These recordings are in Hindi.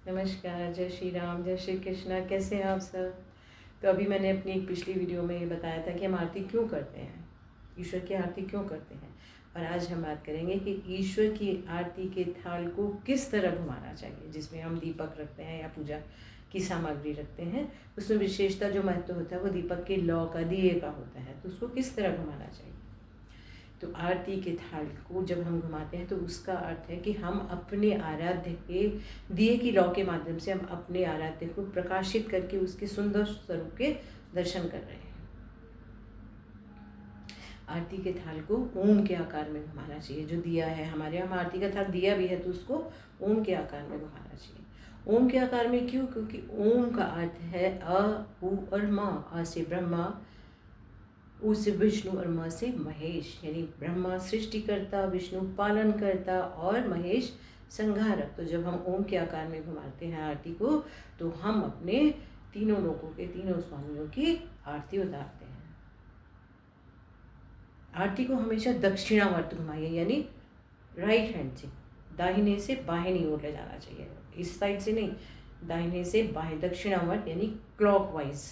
नमस्कार, जय श्री राम, जय श्री कृष्णा। कैसे हैं आप सब? तो अभी मैंने अपनी एक पिछली वीडियो में ये बताया था कि हम आरती क्यों करते हैं, ईश्वर की आरती क्यों करते हैं। और आज हम बात करेंगे कि ईश्वर की आरती के थाल को किस तरह घुमाना चाहिए, जिसमें हम दीपक रखते हैं या पूजा की सामग्री रखते हैं। उसमें विशेषता जो महत्व होता है वो दीपक के लौ का, दिए का होता है। तो उसको किस तरह घुमाना चाहिए। तो आरती के थाल को जब हम घुमाते हैं तो उसका अर्थ है कि हम अपने आराध्य के दिए की लौ के माध्यम से हम अपने आराध्य को प्रकाशित करके उसके सुंदर स्वरूप के दर्शन कर रहे हैं। आरती के थाल को ओम के आकार में घुमाना चाहिए। जो दिया है हमारे यहाँ आरती का थाल दिया भी है तो उसको ओम के आकार में घुमाना चाहिए। ओम के आकार में क्यों? क्योंकि ओम का अर्थ है अ, उ और म। अ से ब्रह्मा, उ से विष्णु और म से महेश। यानी ब्रह्मा सृष्टिकर्ता, विष्णु पालन करता और महेश संहारक। तो जब हम ओम के आकार में घुमाते हैं आरती को तो हम अपने तीनों लोकों के तीनों स्वामियों की आरती उतारते हैं। आरती को हमेशा दक्षिणावर्त घुमाइए, यानी राइट हैंड से, दाहिने से बाहिनी ओर ले जाना चाहिए। इस साइड से नहीं, दाहिने से बाएं, दक्षिणावर्त यानी क्लॉकवाइज।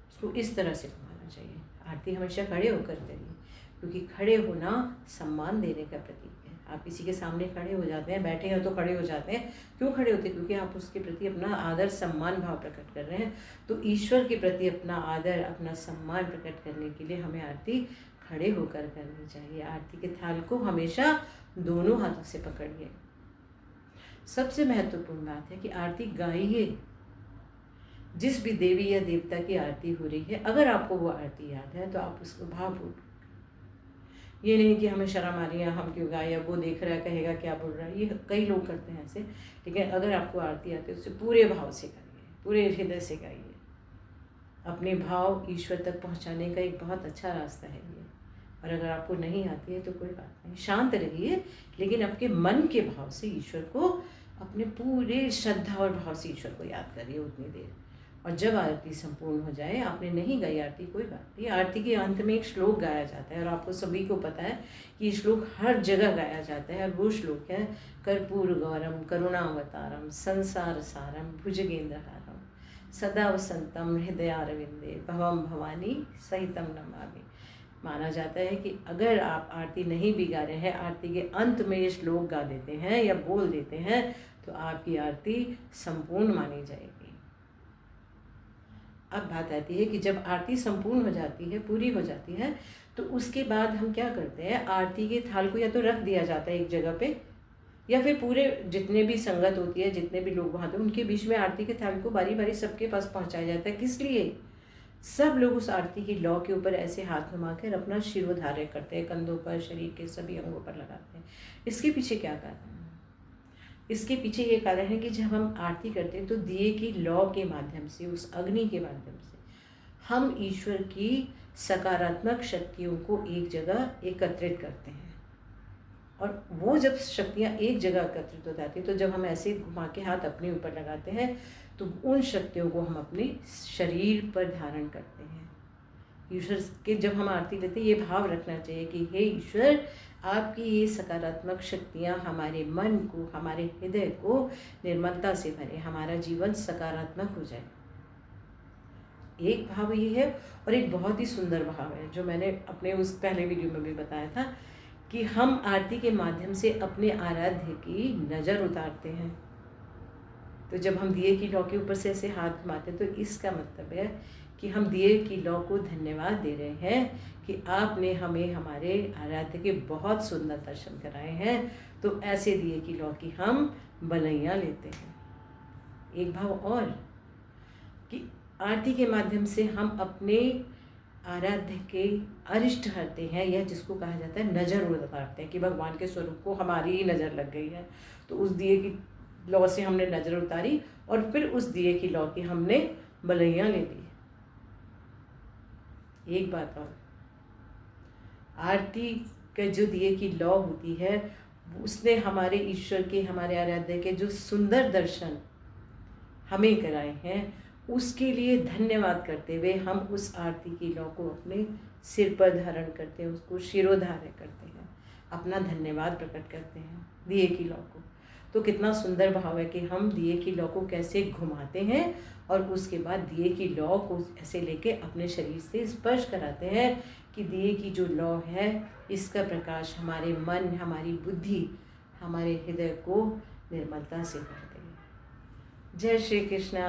उसको इस तरह से घुमाना चाहिए। आरती हमेशा खड़े होकर करिए, क्योंकि खड़े होना सम्मान देने का प्रतीक है। आप किसी के सामने खड़े हो जाते हैं, बैठे हैं तो खड़े हो जाते हैं। क्यों खड़े होते हैं? क्योंकि आप उसके प्रति अपना आदर सम्मान भाव प्रकट कर रहे हैं। तो ईश्वर के प्रति अपना आदर, अपना सम्मान प्रकट करने के लिए हमें आरती खड़े होकर करनी चाहिए। आरती के थाल को हमेशा दोनों हाथों से पकड़िए। सबसे महत्वपूर्ण बात है कि आरती गाइए। जिस भी देवी या देवता की आरती हो रही है, अगर आपको वो आरती याद है तो आप उसको भावपूर्ण, ये नहीं कि हमें शर्म आ रही है, हम क्यों गाए, अब वो देख रहा है कहेगा क्या बोल रहा है। ये कई लोग करते हैं ऐसे। लेकिन अगर आपको आरती आती है उससे पूरे भाव से गाइए, पूरे हृदय से गाइए। अपने भाव ईश्वर तक पहुंचाने का एक बहुत अच्छा रास्ता है ये। और अगर आपको नहीं आती है तो कोई बात नहीं, शांत रहिए, लेकिन आपके मन के भाव से ईश्वर को, अपने पूरे श्रद्धा और भाव से ईश्वर को याद करिए उतनी देर। और जब आरती संपूर्ण हो जाए, आपने नहीं गाई आरती, कोई बात नहीं, आरती के अंत में एक श्लोक गाया जाता है और आपको सभी को पता है कि ये श्लोक हर जगह गाया जाता है। और वो श्लोक है कर्पूर गौरम करुणावतारम संसार सारम भुजगेंद्रहारम सदा वसंतम हृदयारविंदे भवम भवानी सहितम नमामि। माना जाता है कि अगर आप आरती नहीं भी गा रहे हैं, आरती के अंत में ये श्लोक गा देते हैं या बोल देते हैं तो आपकी आरती संपूर्ण मानी जाएगी। अब बात आती है कि जब आरती संपूर्ण हो जाती है, पूरी हो जाती है, तो उसके बाद हम क्या करते हैं, आरती के थाल को या तो रख दिया जाता है एक जगह पे, या फिर पूरे जितने भी संगत होती है, जितने भी लोग वहाँ थे, उनके बीच में आरती के थाल को बारी बारी सबके पास पहुँचाया जाता है। किस लिए? सब लोग उस आरती की लौ के ऊपर ऐसे हाथ घुमाकर अपना शिरोधार्य करते हैं, कंधों पर, शरीर के सभी अंगों पर लगाते हैं। इसके पीछे क्या कारण है? इसके पीछे ये कारण है कि जब हम आरती करते हैं तो दिए की लौ के माध्यम से, उस अग्नि के माध्यम से हम ईश्वर की सकारात्मक शक्तियों को एक जगह एकत्रित करते हैं। और वो जब शक्तियाँ एक जगह एकत्रित हो जाती है तो जब हम ऐसे घुमा के हाथ अपने ऊपर लगाते हैं तो उन शक्तियों को हम अपने शरीर पर धारण करते हैं। ईश्वर के जब हम आरती लेते हैं, ये भाव रखना चाहिए कि हे ईश्वर, आपकी ये सकारात्मक शक्तियाँ हमारे मन को, हमारे हृदय को निर्मलता से भरे, हमारा जीवन सकारात्मक हो जाए। एक भाव ये है। और एक बहुत ही सुंदर भाव है जो मैंने अपने उस पहले वीडियो में भी बताया था कि हम आरती के माध्यम से अपने आराध्य की नज़र उतारते हैं। तो जब हम दिए की लौ के ऊपर से ऐसे हाथ घुमाते हैं तो इसका मतलब है कि हम दिए की लौ को धन्यवाद दे रहे हैं कि आपने हमें हमारे आराध्य के बहुत सुंदर दर्शन कराए हैं। तो ऐसे दिए की लौ की हम बलैया लेते हैं। एक भाव और कि आरती के माध्यम से हम अपने आराध्य के अरिष्ट हरते हैं, या जिसको कहा जाता है नज़र उतारते हैं कि भगवान के स्वरूप को हमारी ही नज़र लग गई है। तो उस दिए की लौ से हमने नज़र उतारी और फिर उस दिए की लौ की हमने बलैया ले ली। एक बात और, आरती के जो दिए की लौ होती है उसने हमारे ईश्वर के, हमारे आराध्य के जो सुंदर दर्शन हमें कराए हैं, उसके लिए धन्यवाद करते हुए हम उस आरती की लौ को अपने सिर पर धारण करते हैं, उसको शिरोधार्य करते हैं, अपना धन्यवाद प्रकट करते हैं दिए की लौ को। तो कितना सुंदर भाव है कि हम दिए की लौ को कैसे घुमाते हैं और उसके बाद दिए की लौ को ऐसे लेके अपने शरीर से स्पर्श कराते हैं कि दिए की जो लौ है इसका प्रकाश हमारे मन, हमारी बुद्धि, हमारे हृदय को निर्मलता से भर दे। जय श्री कृष्णा।